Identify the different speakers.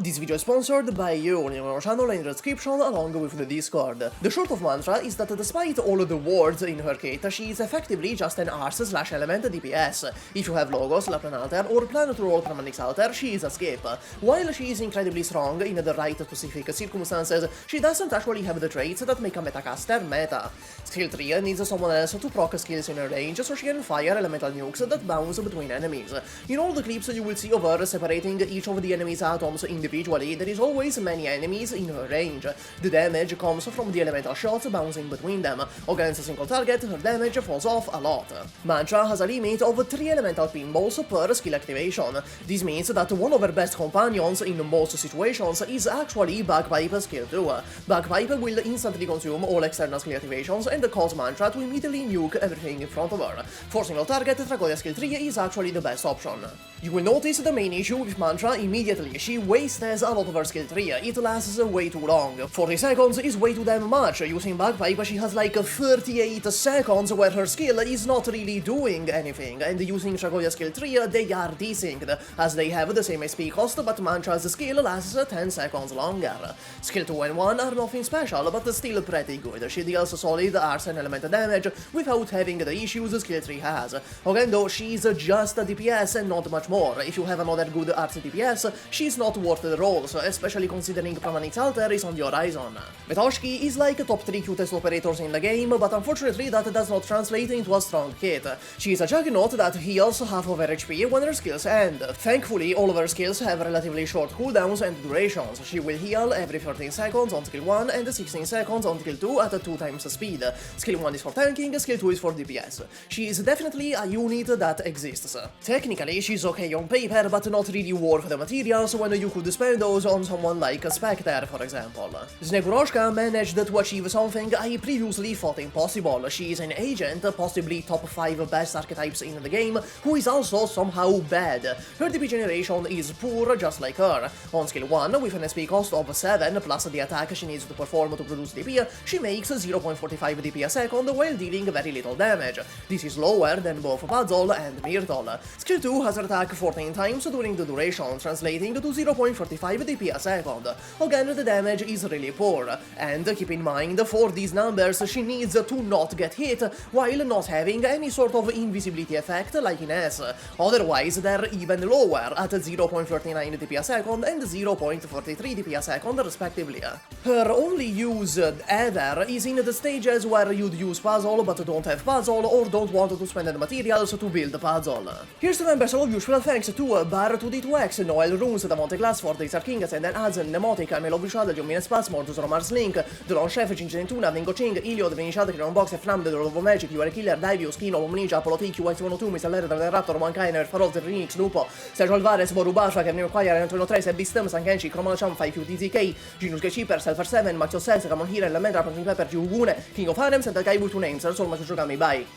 Speaker 1: This video is sponsored by you in our channel and in the description along with the Discord. The short of mantra is that despite all the words in her kit, she is effectively just an arse/element DPS. If you have Logos, Lappland alter, or plan to roll Pramanix alter, she is a skip. While she is incredibly strong in the right specific circumstances, she doesn't actually have the traits that make a metacaster meta. Skill 3 needs someone else to proc skills in her range so she can fire elemental nukes that bounce between enemies. In all the clips you will see of her separating each of the enemy's atoms individually, there is always many enemies in her range. The damage comes from the elemental shots bouncing between them. Against a single target, her damage falls off a lot. Mantra has a limit of 3 elemental pinballs per skill activation. This means that one of her best companions in most situations is actually Bagpipe skill 2. Bagpipe will instantly consume all external skill activations and cause Mantra to immediately nuke everything in front of her. For single target, Tragodia skill 3 is actually the best option. You will notice the main issue with Mantra immediately. She wastes a lot of her skill 3, it lasts way too long. 40 seconds is way too damn much. Using Bagpipe she has like 38 seconds where her skill is not really doing anything, and using Tragodia skill 3 they are desynced, as they have the same SP cost but Mantra's skill lasts 10 seconds longer. Skill 2 and 1 are nothing special, but still pretty good. She deals solid arts and element damage without having the issues skill 3 has. Again though, she's just a DPS and not much more. If you have another good arts DPS, she's not worth the rolls, especially considering Pramanix alter is on the horizon. Vetochki is like top 3 cutest operators in the game, but unfortunately that does not translate into a strong kit. She is a juggernaut that heals half of her HP when her skills end. Thankfully, all of her skills have relatively short cooldowns and durations. She will heal every 13 seconds on skill 1 and 16 seconds on skill 2 at 2 times speed. Skill 1 is for tanking, skill 2 is for DPS. She is definitely a unit that exists. Technically, she's okay on paper, but not really worth the materials when you could spend those on someone like Spectre, for example. Snegurochka managed to achieve something I previously thought impossible. She is an agent, possibly top 5 best archetypes in the game, who is also somehow bad. Her DP generation is poor, just like her. On skill 1, with an SP cost of 7 plus the attack she needs to perform to produce DP, she makes 0.45 DP a second while dealing very little damage. This is lower than both Puzzle and Myrtle. Skill 2 has her attack 14 times during the duration, translating to 0.45 DP a second. Again, the damage is really poor, and keep in mind, for these numbers she needs to not get hit while not having any sort of invisibility effect like in S, otherwise they're even lower at 0.39 DP a second and 0.43 DP a second respectively. Her only use ever is in the stages where you'd use Puzzle but don't have Puzzle or don't want to spend the materials to build Puzzle. Here's the members of usual thanks to Bar2D2X, Noel Runes, Damonte Glassford, Isar Kingas, and Azen, Nemotic, Melo Vishad, Giomine Spasmo, Zoro Mars Link, Delon Chef, Gincentuna, Vingo Ching, Iliod, Vinishad, Kiron Box, Flam, The Lord of Magic, UR Killer, Divius, Kino, Ninja, Apollo TQ, X102, Mr. Lerner, The Raptor, Mankind, Farol, Remix, Lupo, Sergio Alvarez, Boru Basha, Kernio Choir, Antonio 3, Sebistem, Sankenchi, Chromacham, 5Q, DZK, Genius Keeper, Selfer 7, Macho Sens, Ramon Hira, Lamendra, Pepper, Giugune, King of Harems, and the guy with 2 names, Sol Macho Gummy, bye.